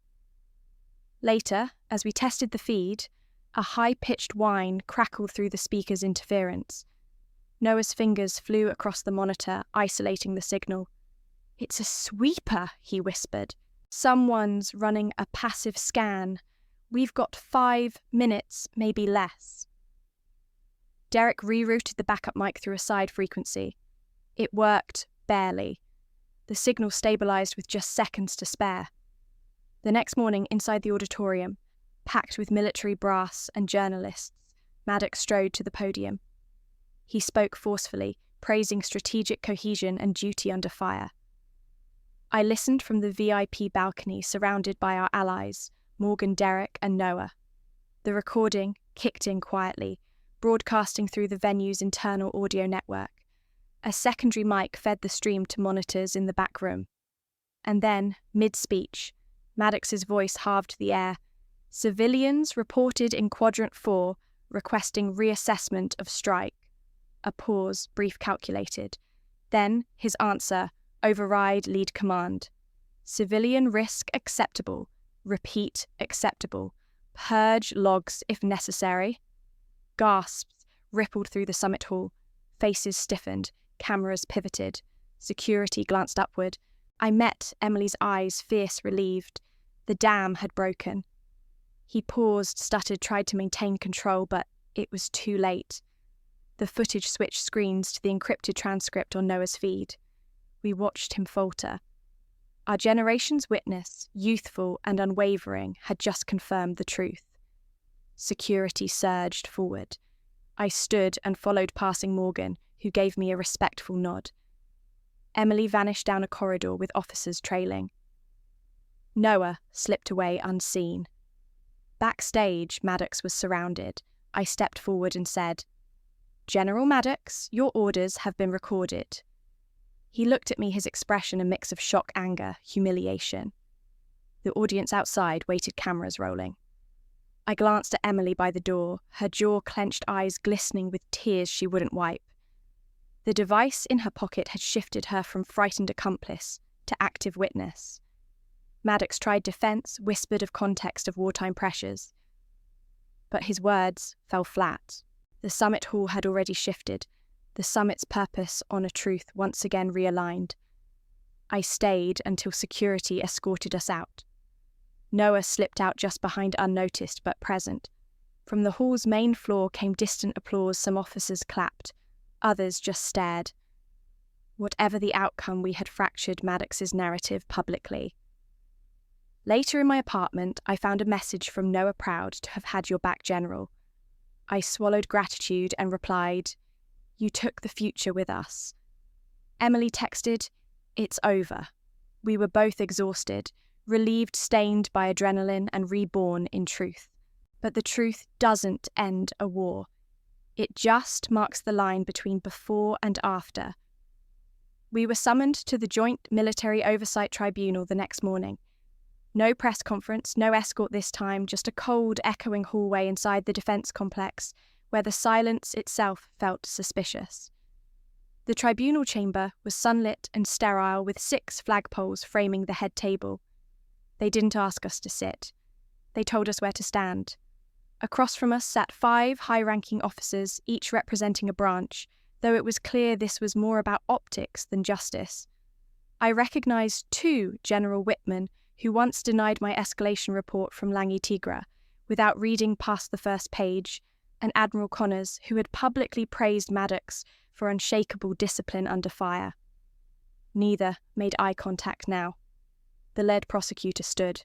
Later, as we tested the feed, a high-pitched whine crackled through the speaker's interference. Noah's fingers flew across the monitor, isolating the signal. "It's a sweeper," he whispered. "Someone's running a passive scan. We've got 5 minutes, maybe less." Derek rerouted the backup mic through a side frequency. It worked, barely. The signal stabilized with just seconds to spare. The next morning, inside the auditorium, packed with military brass and journalists, Maddox strode to the podium. He spoke forcefully, praising strategic cohesion and duty under fire. I listened from the VIP balcony surrounded by our allies, Morgan, Derek, and Noah. The recording kicked in quietly, broadcasting through the venue's internal audio network. A secondary mic fed the stream to monitors in the back room. And then, mid-speech, Maddox's voice halved the air. "Civilians reported in Quadrant 4 requesting reassessment of strike." A pause, brief, calculated. Then, his answer, override lead command. "Civilian risk acceptable. Repeat acceptable. Purge logs if necessary." Gasps rippled through the summit hall. Faces stiffened. Cameras pivoted. Security glanced upward. I met Emily's eyes, fierce, relieved. The dam had broken. He paused, stuttered, tried to maintain control, but it was too late. The footage switched screens to the encrypted transcript on Noah's feed. We watched him falter. Our generation's witness, youthful and unwavering, had just confirmed the truth. Security surged forward. I stood and followed passing Morgan, who gave me a respectful nod. Emily vanished down a corridor with officers trailing. Noah slipped away unseen. Backstage, Maddox was surrounded. I stepped forward and said, "General Maddox, your orders have been recorded." He looked at me, his expression a mix of shock, anger, humiliation. The audience outside waited, cameras rolling. I glanced at Emily by the door, her jaw-clenched eyes glistening with tears she wouldn't wipe. The device in her pocket had shifted her from frightened accomplice to active witness. Maddox tried defense, whispered of context of wartime pressures. But his words fell flat. The summit hall had already shifted, the summit's purpose on a truth once again realigned. I stayed until security escorted us out. Noah slipped out just behind, unnoticed but present. From the hall's main floor came distant applause. Some officers clapped. Others just stared. Whatever the outcome, we had fractured Maddox's narrative publicly. Later in my apartment, I found a message from Noah: "Proud to have had your back, General." I swallowed gratitude and replied, You took the future with us. Emily texted, "It's over." We were both exhausted, relieved, stained by adrenaline, and reborn in truth. But the truth doesn't end a war. It just marks the line between before and after. We were summoned to the Joint Military Oversight Tribunal the next morning. No press conference, no escort this time, just a cold, echoing hallway inside the defence complex, where the silence itself felt suspicious. The tribunal chamber was sunlit and sterile, with 6 flagpoles framing the head table. They didn't ask us to sit. They told us where to stand. Across from us sat 5 high-ranking officers, each representing a branch, though it was clear this was more about optics than justice. I recognised 2 General Whitman, who once denied my escalation report from Langi Tigra, without reading past the first page, and Admiral Connors, who had publicly praised Maddox for unshakable discipline under fire. Neither made eye contact now. The lead prosecutor stood.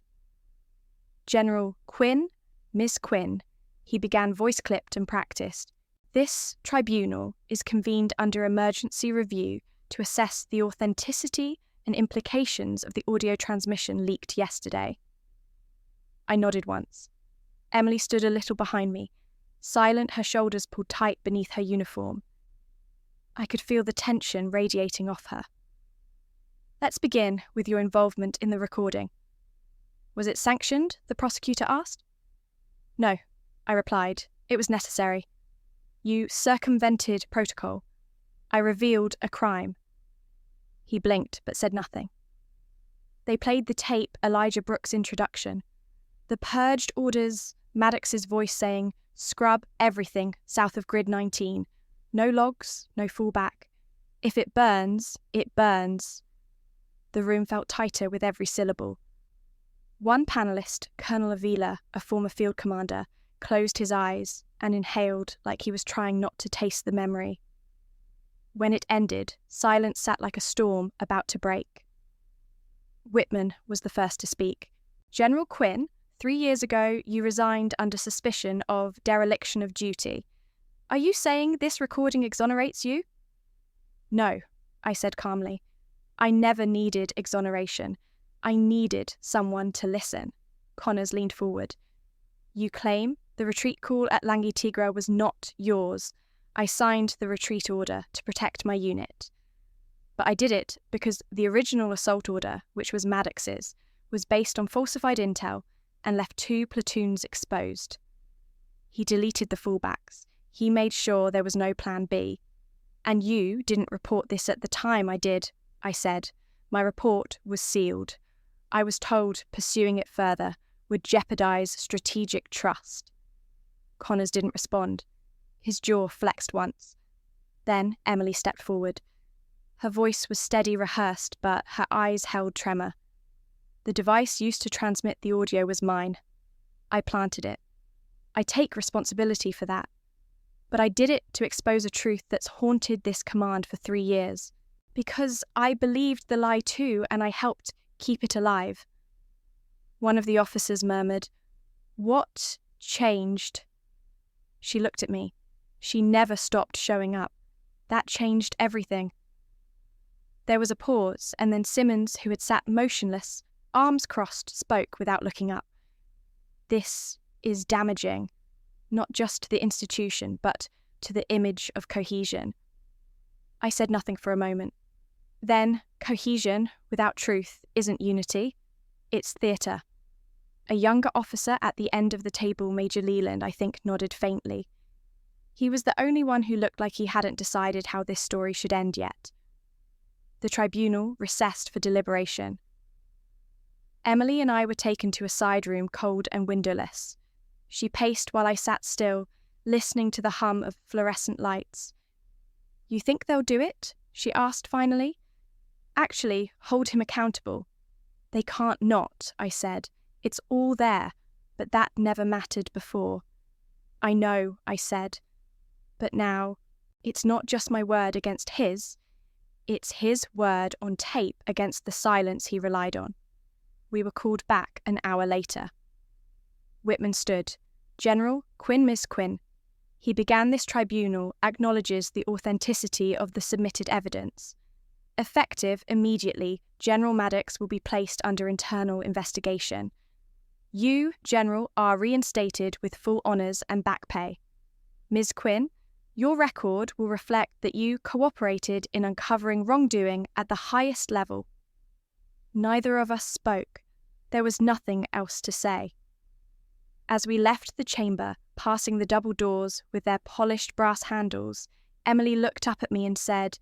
"General Quinn, Miss Quinn," he began, voice-clipped and practiced. "This tribunal is convened under emergency review to assess the authenticity and implications of the audio transmission leaked yesterday." I nodded once. Emily stood a little behind me, silent, her shoulders pulled tight beneath her uniform. I could feel the tension radiating off her. "Let's begin with your involvement in the recording." "Was it sanctioned?" the prosecutor asked. "No," I replied. "It was necessary. You circumvented protocol. I revealed a crime." He blinked but said nothing. They played the tape Elijah Brooks' introduction. The purged orders, Maddox's voice saying, "Scrub everything south of grid 19. No logs, no fallback. If it burns, it burns." The room felt tighter with every syllable. One panellist, Colonel Avila, a former field commander, closed his eyes and inhaled like he was trying not to taste the memory. When it ended, silence sat like a storm about to break. Whitman was the first to speak. "General Quinn, 3 years ago you resigned under suspicion of dereliction of duty. Are you saying this recording exonerates you?" "No," I said calmly. "I never needed exoneration. I needed someone to listen." Connors leaned forward. "You claim the retreat call at Langi Tigra was not yours. I signed the retreat order to protect my unit. But I did it because the original assault order, which was Maddox's, was based on falsified intel and left 2 platoons exposed. He deleted the fallbacks. He made sure there was no plan B. And you didn't report this at the time I did," I said. "My report was sealed. I was told pursuing it further would jeopardize strategic trust." Connors didn't respond. His jaw flexed once. Then Emily stepped forward. Her voice was steady, rehearsed, but her eyes held tremor. "The device used to transmit the audio was mine. I planted it. I take responsibility for that. But I did it to expose a truth that's haunted this command for 3 years. Because I believed the lie too, and I helped keep it alive." One of the officers murmured, "What changed?" She looked at me. She never stopped showing up. That changed everything. There was a pause, and then Simmons, who had sat motionless, arms crossed, spoke without looking up. "This is damaging, not just to the institution, but to the image of cohesion." I said nothing for a moment. Then, cohesion without truth isn't unity, it's theatre. A younger officer at the end of the table, Major Leland, I think, nodded faintly. He was the only one who looked like he hadn't decided how this story should end yet. The tribunal recessed for deliberation. Emily and I were taken to a side room, cold and windowless. She paced while I sat still, listening to the hum of fluorescent lights. "You think they'll do it?" she asked finally. "Actually, hold him accountable." "They can't not," I said. "It's all there, but that never mattered before." "I know," I said. "But now, it's not just my word against his. It's his word on tape against the silence he relied on." We were called back an hour later. Whitman stood. "General, Quinn, Miss Quinn." He began this tribunal acknowledges the authenticity of the submitted evidence. Effective immediately, General Maddox will be placed under internal investigation. You, General, are reinstated with full honours and back pay. Ms. Quinn, your record will reflect that you cooperated in uncovering wrongdoing at the highest level. Neither of us spoke. There was nothing else to say. As we left the chamber, passing the double doors with their polished brass handles, Emily looked up at me and said,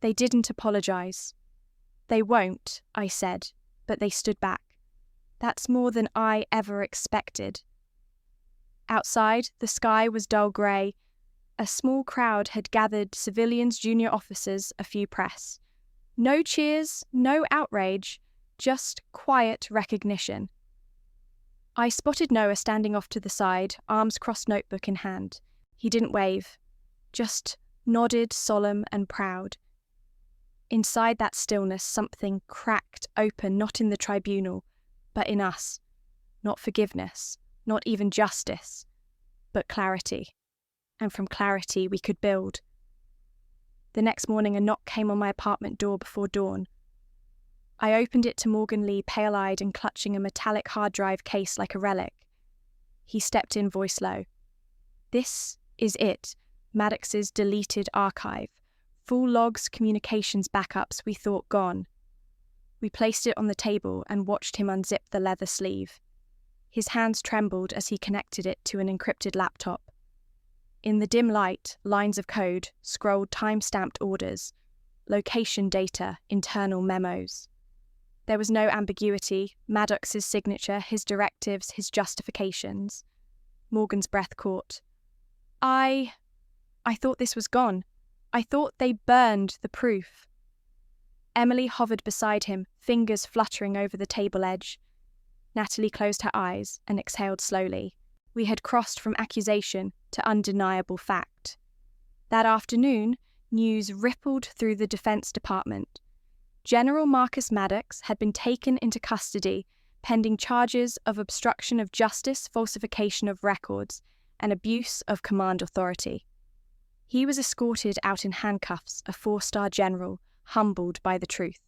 "They didn't apologise." "They won't," I said, but they stood back. That's more than I ever expected. Outside, the sky was dull grey. A small crowd had gathered, civilians, junior officers, a few press. No cheers, no outrage, just quiet recognition. I spotted Noah standing off to the side, arms crossed, notebook in hand. He didn't wave, just nodded, solemn and proud. Inside that stillness, something cracked open, not in the tribunal, but in us. Not forgiveness, not even justice, but clarity. And from clarity we could build. The next morning a knock came on my apartment door before dawn. I opened it to Morgan Lee, pale-eyed and clutching a metallic hard drive case like a relic. He stepped in, voice low. "This is it, Maddox's deleted archive. Full logs, communications backups we thought gone." We placed it on the table and watched him unzip the leather sleeve. His hands trembled as he connected it to an encrypted laptop. In the dim light, lines of code scrolled time-stamped orders, location data, internal memos. There was no ambiguity, Maddox's signature, his directives, his justifications. Morgan's breath caught. I thought this was gone. I thought they burned the proof. Emily hovered beside him, fingers fluttering over the table edge. Natalie closed her eyes and exhaled slowly. We had crossed from accusation to undeniable fact. That afternoon, news rippled through the Defense Department. General Marcus Maddox had been taken into custody, pending charges of obstruction of justice, falsification of records, and abuse of command authority. He was escorted out in handcuffs, a 4-star general, humbled by the truth.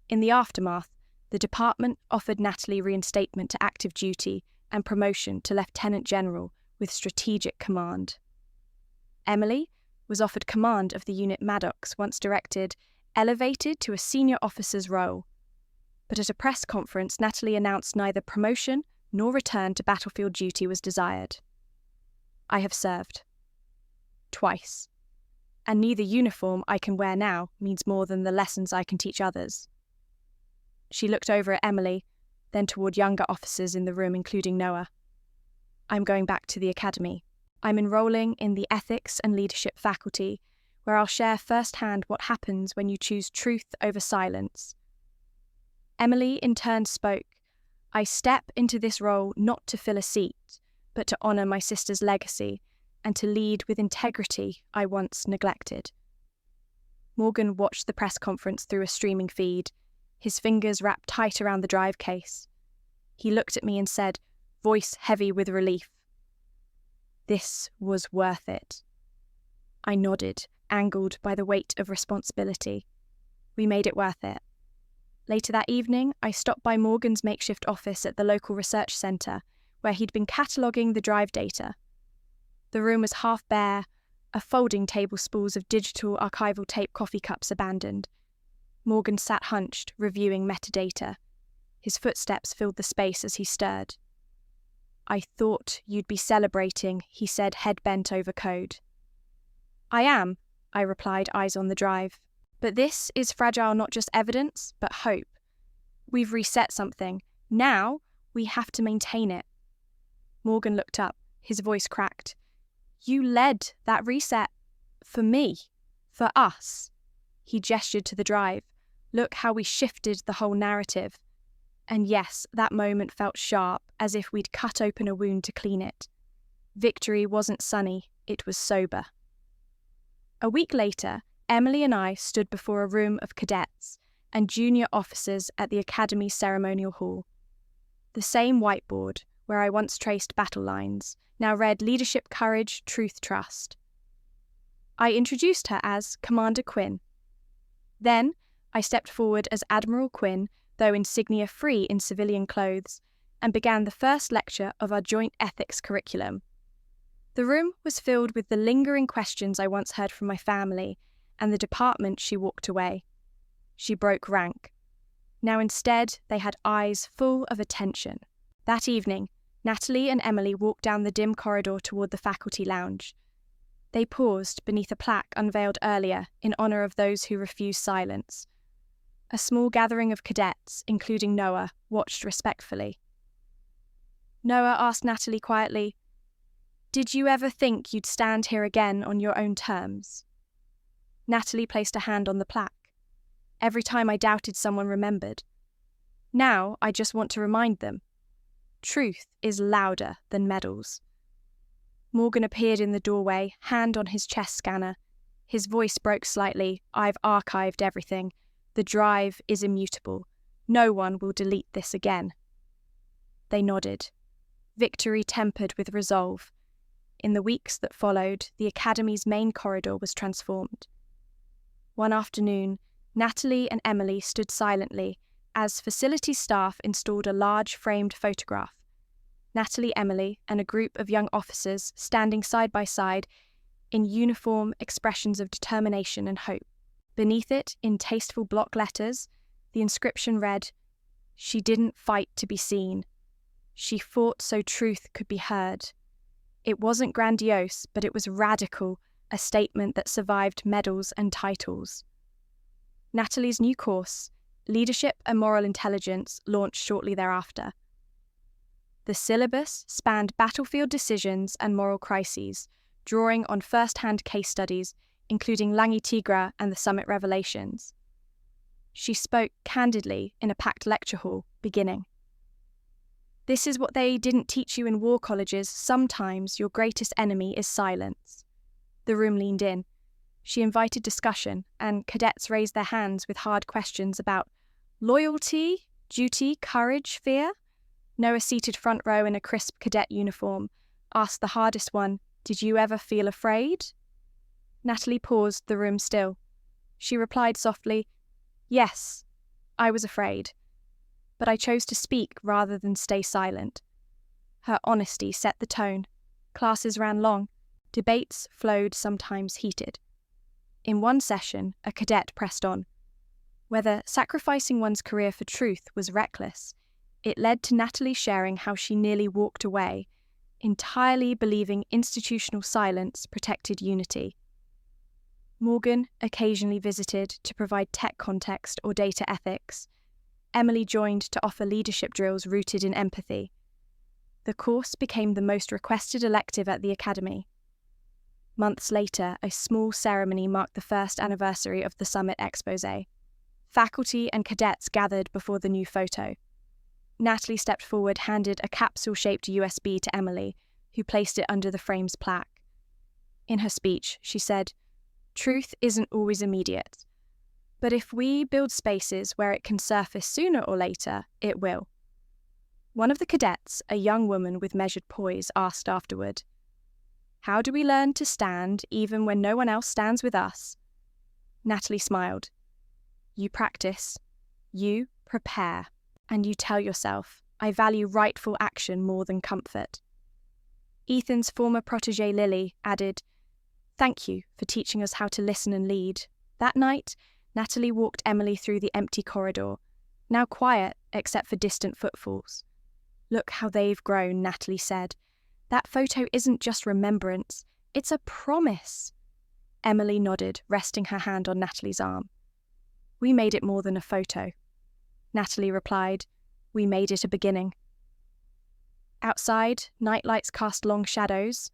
In the aftermath, the department offered Natalie reinstatement to active duty and promotion to lieutenant general with strategic command. Emily was offered command of the unit Maddox once directed, elevated to a senior officer's role. But at a press conference, Natalie announced neither promotion nor return to battlefield duty was desired. I have served. Twice. And neither uniform I can wear now means more than the lessons I can teach others. She looked over at Emily, then toward younger officers in the room, including Noah. I'm going back to the academy. I'm enrolling in the ethics and leadership faculty, where I'll share firsthand what happens when you choose truth over silence. Emily in turn spoke. I step into this role not to fill a seat, but to honour my sister's legacy and to lead with integrity I once neglected. Morgan watched the press conference through a streaming feed, his fingers wrapped tight around the drive case. He looked at me and said, voice heavy with relief, "This was worth it." I nodded, angled by the weight of responsibility. We made it worth it. Later that evening, I stopped by Morgan's makeshift office at the local research centre, where he'd been cataloguing the drive data. The room was half bare, a folding table spools of digital archival tape coffee cups abandoned. Morgan sat hunched, reviewing metadata. His footsteps filled the space as he stirred. "I thought you'd be celebrating," he said, head bent over code. "I am," I replied, eyes on the drive. "But this is fragile, not just evidence, but hope. We've reset something. Now we have to maintain it." Morgan looked up, his voice cracked. "You led that reset. For me. For us." He gestured to the drive. "Look how we shifted the whole narrative." And yes, that moment felt sharp, as if we'd cut open a wound to clean it. Victory wasn't sunny, it was sober. A week later, Emily and I stood before a room of cadets and junior officers at the Academy's ceremonial hall. The same whiteboard, where I once traced battle lines, now read Leadership, Courage, Truth, Trust. I introduced her as Commander Quinn. Then, I stepped forward as Admiral Quinn, though insignia-free in civilian clothes, and began the first lecture of our joint ethics curriculum. The room was filled with the lingering questions I once heard from my family, and the department she walked away. She broke rank. Now instead, they had eyes full of attention. That evening, Natalie and Emily walked down the dim corridor toward the faculty lounge. They paused beneath a plaque unveiled earlier in honor of those who refuse silence. A small gathering of cadets, including Noah, watched respectfully. Noah asked Natalie quietly, "Did you ever think you'd stand here again on your own terms?" Natalie placed a hand on the plaque. Every time I doubted, someone remembered. Now I just want to remind them. Truth is louder than medals. Morgan appeared in the doorway, hand on his chest scanner. His voice broke slightly. "I've archived everything. The drive is immutable. No one will delete this again." They nodded. Victory tempered with resolve. In the weeks that followed, the Academy's main corridor was transformed. One afternoon, Natalie and Emily stood silently as facility staff installed a large framed photograph. Natalie, Emily, and a group of young officers standing side by side in uniform expressions of determination and hope. Beneath it, in tasteful block letters, the inscription read, "She didn't fight to be seen. She fought so truth could be heard." It wasn't grandiose, but it was radical, a statement that survived medals and titles. Natalie's new course, Leadership and Moral Intelligence, launched shortly thereafter. The syllabus spanned battlefield decisions and moral crises, drawing on first-hand case studies, including Langi Tigra and the Summit Revelations. She spoke candidly in a packed lecture hall, beginning, "This is what they didn't teach you in war colleges. Sometimes your greatest enemy is silence." The room leaned in. She invited discussion, and cadets raised their hands with hard questions about loyalty, duty, courage, fear. Noah, seated front row in a crisp cadet uniform, asked the hardest one, "Did you ever feel afraid?" Natalie paused, the room still. She replied softly, "Yes, I was afraid. But I chose to speak rather than stay silent." Her honesty set the tone. Classes ran long. Debates flowed, sometimes heated. In one session, a cadet pressed on. Whether sacrificing one's career for truth was reckless, it led to Natalie sharing how she nearly walked away, entirely believing institutional silence protected unity. Morgan occasionally visited to provide tech context or data ethics. Emily joined to offer leadership drills rooted in empathy. The course became the most requested elective at the Academy. Months later, a small ceremony marked the first anniversary of the Summit Exposé. Faculty and cadets gathered before the new photo. Natalie stepped forward, handed a capsule-shaped USB to Emily, who placed it under the frame's plaque. In her speech, she said, "Truth isn't always immediate, but if we build spaces where it can surface sooner or later, it will." One of the cadets, a young woman with measured poise, asked afterward, "How do we learn to stand even when no one else stands with us?" Natalie smiled. "You practice, you prepare, and you tell yourself, I value rightful action more than comfort." Ethan's former protégé Lily added, "Thank you for teaching us how to listen and lead." That night, Natalie walked Emily through the empty corridor, now quiet except for distant footfalls. "Look how they've grown," Natalie said. "That photo isn't just remembrance, it's a promise." Emily nodded, resting her hand on Natalie's arm. "We made it more than a photo." Natalie replied, "We made it a beginning." Outside, nightlights cast long shadows,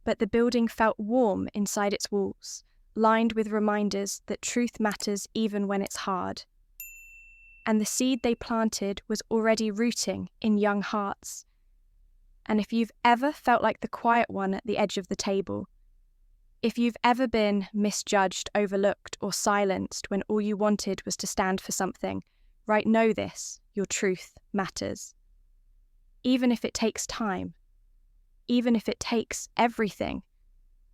but the building felt warm inside its walls, lined with reminders that truth matters even when it's hard. And the seed they planted was already rooting in young hearts. And if you've ever felt like the quiet one at the edge of the table, if you've ever been misjudged, overlooked, or silenced when all you wanted was to stand for something, right, know this, your truth matters. even if it takes time, even if it takes everything,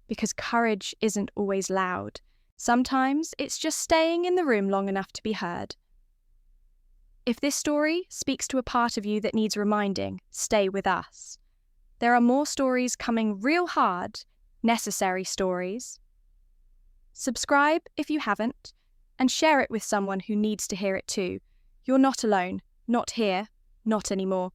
because courage isn't always loud. Sometimes it's just staying in the room long enough to be heard. If this story speaks to a part of you that needs reminding, stay with us. There are more stories coming, real hard, necessary stories. Subscribe if you haven't, and share it with someone who needs to hear it too. You're not alone, not here, not anymore.